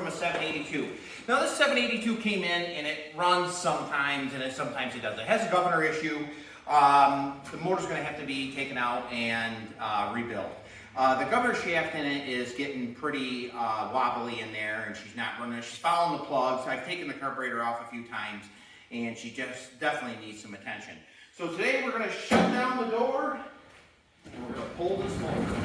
from a 782. Now this 782 came in and it runs sometimes and sometimes it doesn't. It has a governor issue. The motor's going to have to be taken out and rebuilt. The governor shaft in it is getting pretty wobbly in there, and she's not running. She's following the plugs. I've taken the carburetor off a few times, and she just definitely needs some attention. So today we're going to shut down the door, and we're going to pull this motor.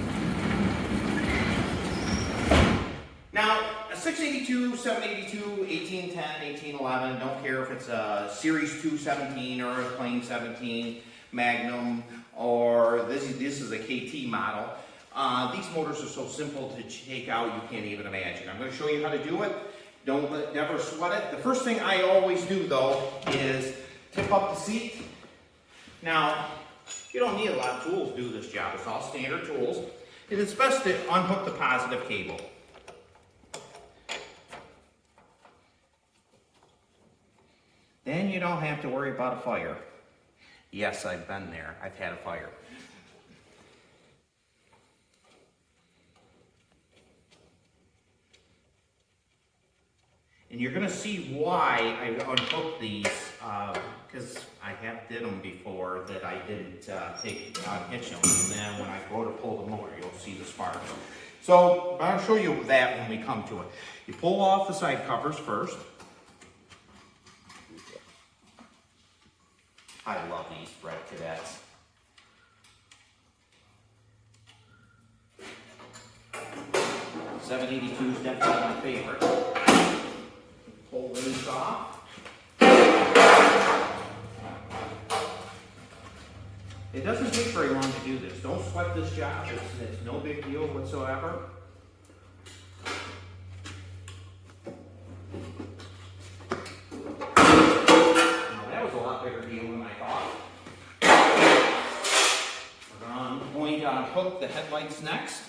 Now, a 682, 782, 1810, 1811, don't care if it's a Series 217 or a plain 17 Magnum, or this is a KT model. These motors are so simple to take out you can't even imagine. I'm going to show you how to do it. Never sweat it. The first thing I always do though is tip up the seat. Now, you don't need a lot of tools to do this job. It's all standard tools. And it's best to unhook the positive cable. Then you don't have to worry about a fire. Yes, I've been there. I've had a fire. And you're going to see why I unhooked these, because I have did them before that I didn't hitch them. And then when I go to pull the motor, you'll see the spark. So I'll show you that when we come to it. You pull off the side covers first. I love these Red Cadets. .782 is definitely my favorite. Pull these off. It doesn't take very long to do this. Don't sweat this job. It's no big deal whatsoever. Now that was a lot bigger deal than I thought. We're going to unhook the headlights next.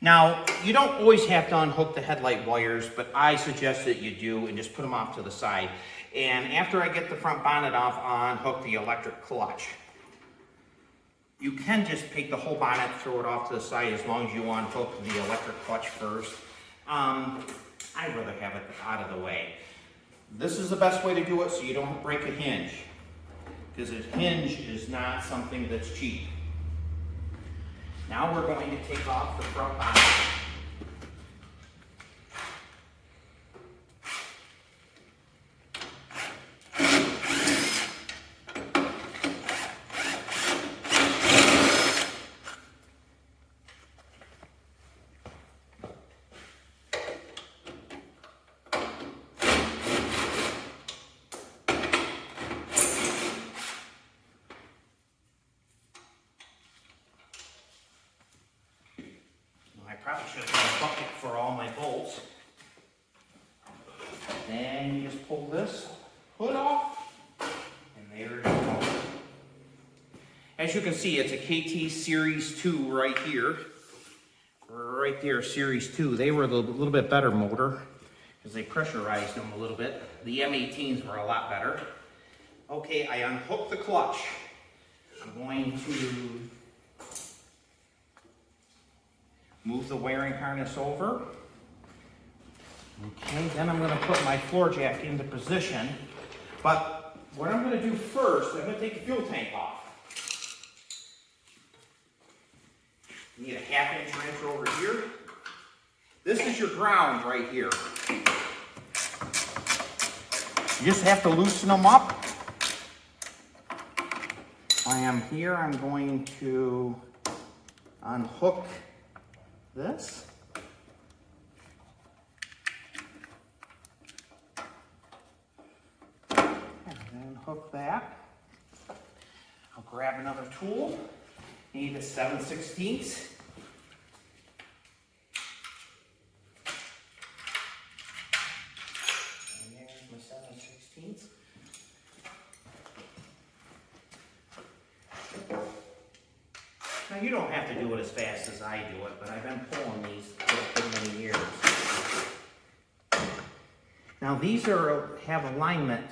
Now, you don't always have to unhook the headlight wires, but I suggest that you do and just put them off to the side. And after I get the front bonnet off, I'll unhook the electric clutch. You can just take the whole bonnet, throw it off to the side as long as you unhook the electric clutch first. I'd rather have it out of the way. This is the best way to do it so you don't break a hinge, because a hinge is not something that's cheap. Now we're going to take off the front bonnet. I probably should have got a bucket for all my bolts. Then you just pull this hood off, and there it goes. As you can see, it's a KT Series 2 right here. Right there, Series 2. They were the little bit better motor because they pressurized them a little bit. The M18s were a lot better. Okay, I unhooked the clutch. I'm going to move the wiring harness over. Okay, then I'm going to put my floor jack into position. But what I'm going to do first, I'm going to take the fuel tank off. You need a 1/2 inch wrench over here. This is your ground right here. You just have to loosen them up. I am here, I'm going to unhook this. And then hook that. I'll grab another tool. Need a 7/16. And there's my 7/16. Now you don't have to do it as fast as I do it, but I've been pulling these for many years. Now these have alignment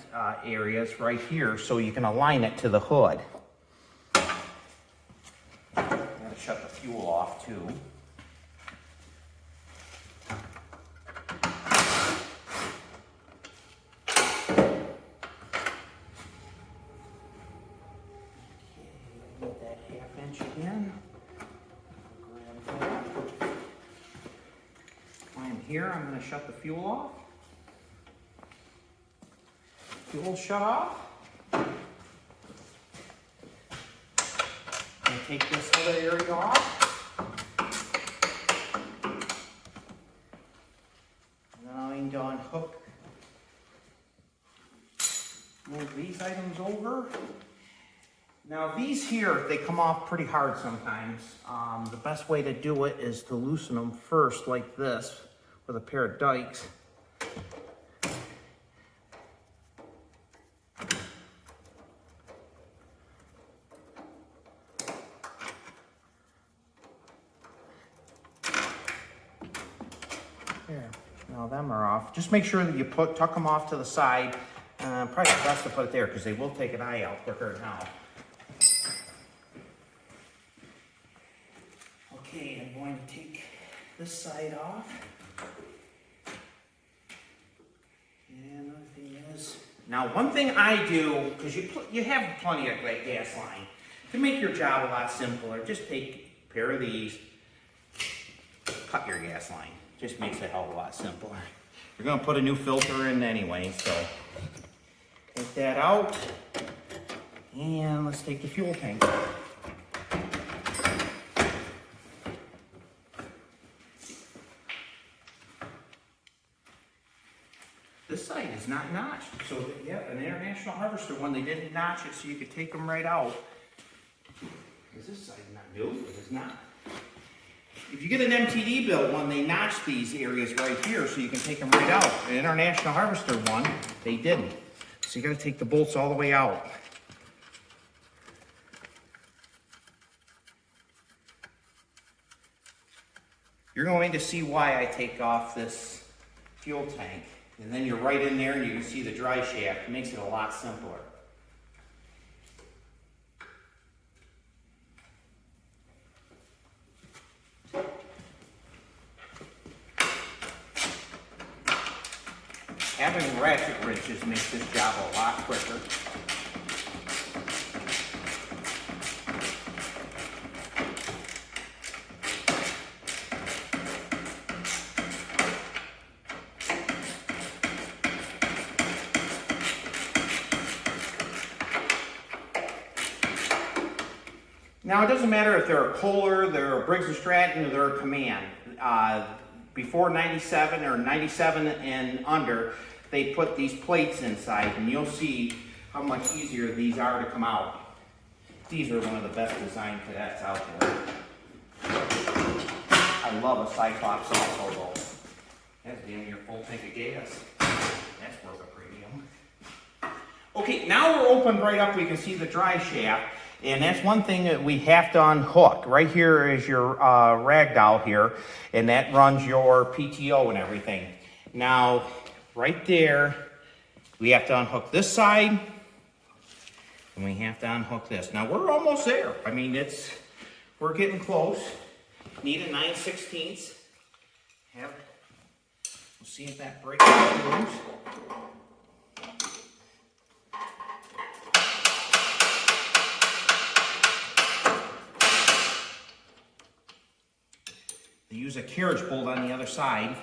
areas right here, so you can align it to the hood. That going to shut the fuel off too. Need that 1/2 inch again. Grab that. While I'm here, I'm going to shut the fuel off. Fuel shut off. I'm going to take this other area off. And then I'm going to unhook. Move these items over. Now these here, they come off pretty hard sometimes. The best way to do it is to loosen them first like this with a pair of dikes. There, now them are off. Just make sure that you tuck them off to the side. Probably best to put it there because they will take an eye out quicker now. Okay, I'm going to take this side off. And another thing is, now one thing I do, because you have plenty of gas line, to make your job a lot simpler, just take a pair of these, cut your gas line. Just makes it a hell of a lot simpler. You're going to put a new filter in anyway, so take that out. And let's take the fuel tank. This side is not notched. So, yeah, an International Harvester one, they didn't notch it so you could take them right out. Is this side not new? It is not. If you get an MTD built one, they notch these areas right here so you can take them right out. An International Harvester one, they didn't. So you got to take the bolts all the way out. You're going to see why I take off this fuel tank. And then you're right in there and you can see the dry shaft. It makes it a lot simpler. Having ratchet wrenches makes this job a lot quicker. Now, it doesn't matter if they're a Kohler, they're a Briggs & Stratton, or they're a Command. Before 97 or 97 and under, they put these plates inside, and you'll see how much easier these are to come out. These are one of the best design cadets out there. I love a Cyclops also, though. That's damn near full tank of gas. That's worth a premium. Okay, now we're opened right up. We can see the dry shaft. And that's one thing that we have to unhook. Right here is your ragdoll here, and that runs your PTO and everything. Now, right there, we have to unhook this side, and we have to unhook this. Now, we're almost there. I mean, we're getting close. Need a 9/16. We'll see if that breaks loose. Use a carriage bolt on the other side.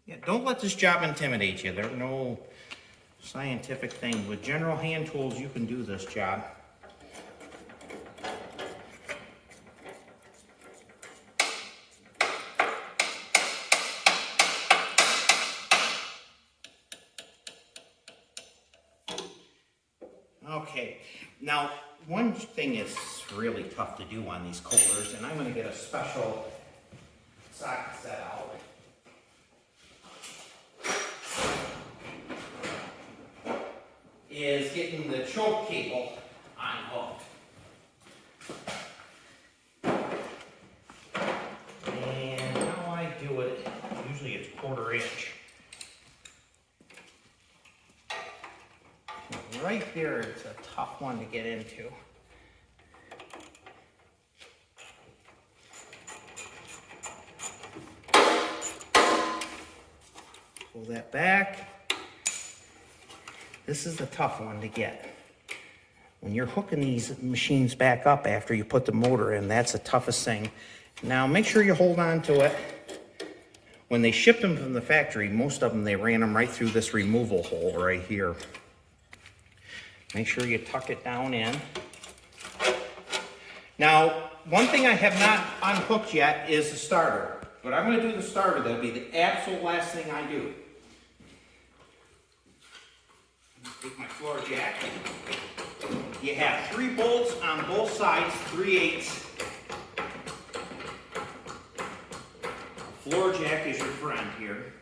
Yeah, don't let this job intimidate you. There's no scientific thing. With general hand tools, you can do this job. Okay, now one thing is really tough to do on these Kohlers, and I'm going to get a special socket set out. Is getting the choke cable unhooked. And how I do it, usually it's 1/4 inch. here, it's a tough one to get into. Pull that back. This is the tough one to get. When you're hooking these machines back up after you put the motor in, that's the toughest thing. Now make sure you hold on to it. When they shipped them from the factory, most of them, they ran them right through this removal hole right here. Make sure you tuck it down in. Now, one thing I have not unhooked yet is the starter. But I'm going to do the starter. That'll be the absolute last thing I do. Take my floor jack. You have 3 bolts on both sides, 3/8. Floor jack is your friend here.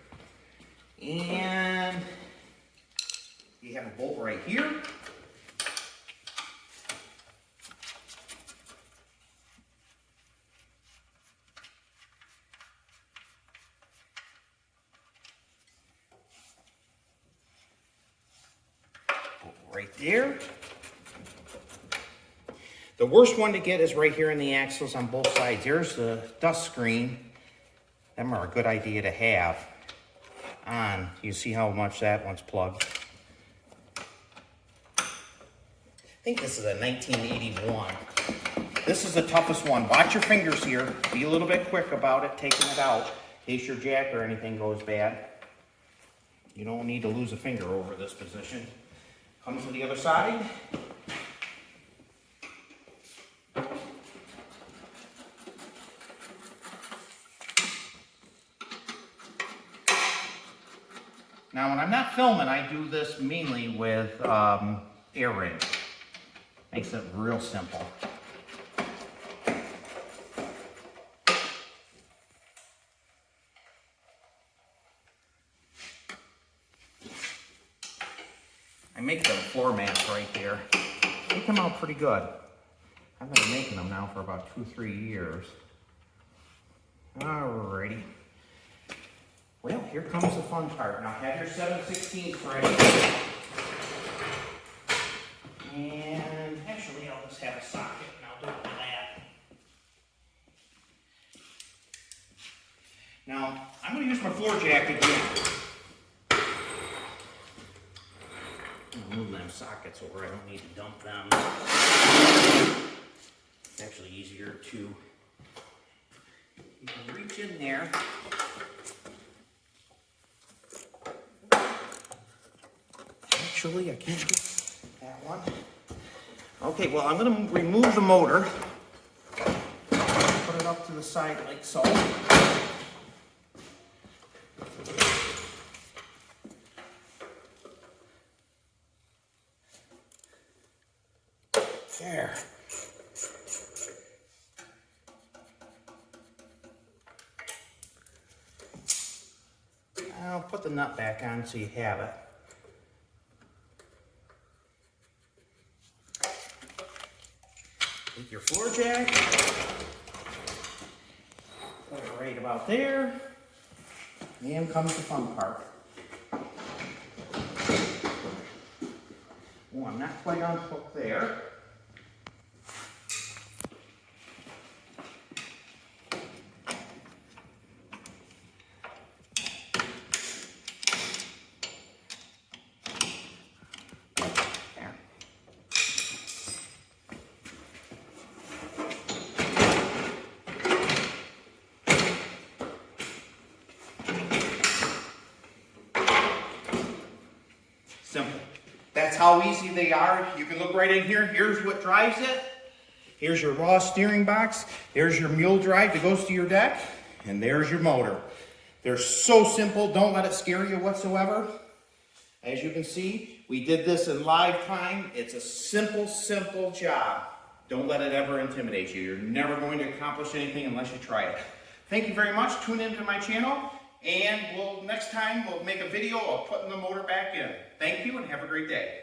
And you have a bolt right here. Bolt right there. The worst one to get is right here in the axles on both sides. There's the dust screen. Them are a good idea to have on. You see how much that one's plugged. I think this is a 1981. This is the toughest one. Watch your fingers here. Be a little bit quick about it, taking it out, in case your jack or anything goes bad. You don't need to lose a finger over this position. Come to the other side. Now, when I'm not filming, I do this mainly with air rig. Makes it real simple. I make the floor mats right there. They come out pretty good. I've been making them now for about 2-3 years. Alrighty. Well, here comes the fun part. Now have your 7/16 ready. And actually I'll just have a socket and I'll do it with that. Now, I'm going to use my floor jack again. I'll move them sockets over. I don't need to dump them. It's actually easier to, you can reach in there. Actually, I can't get that one. Okay, well, I'm going to remove the motor. Put it up to the side like so. There. I'll put the nut back on so you have it. Take your floor jack, put it right about there, and comes the fun part. Oh, I'm not quite unhooked there. Simple. That's how easy they are. You can look right in here. Here's what drives it. Here's your raw steering box. There's your mule drive that goes to your deck. And there's your motor. They're so simple. Don't let it scare you whatsoever. As you can see, we did this in live time. It's a simple, simple job. Don't let it ever intimidate you. You're never going to accomplish anything unless you try it. Thank you very much. Tune into my channel. And next time we'll make a video of putting the motor back in. Thank you and have a great day.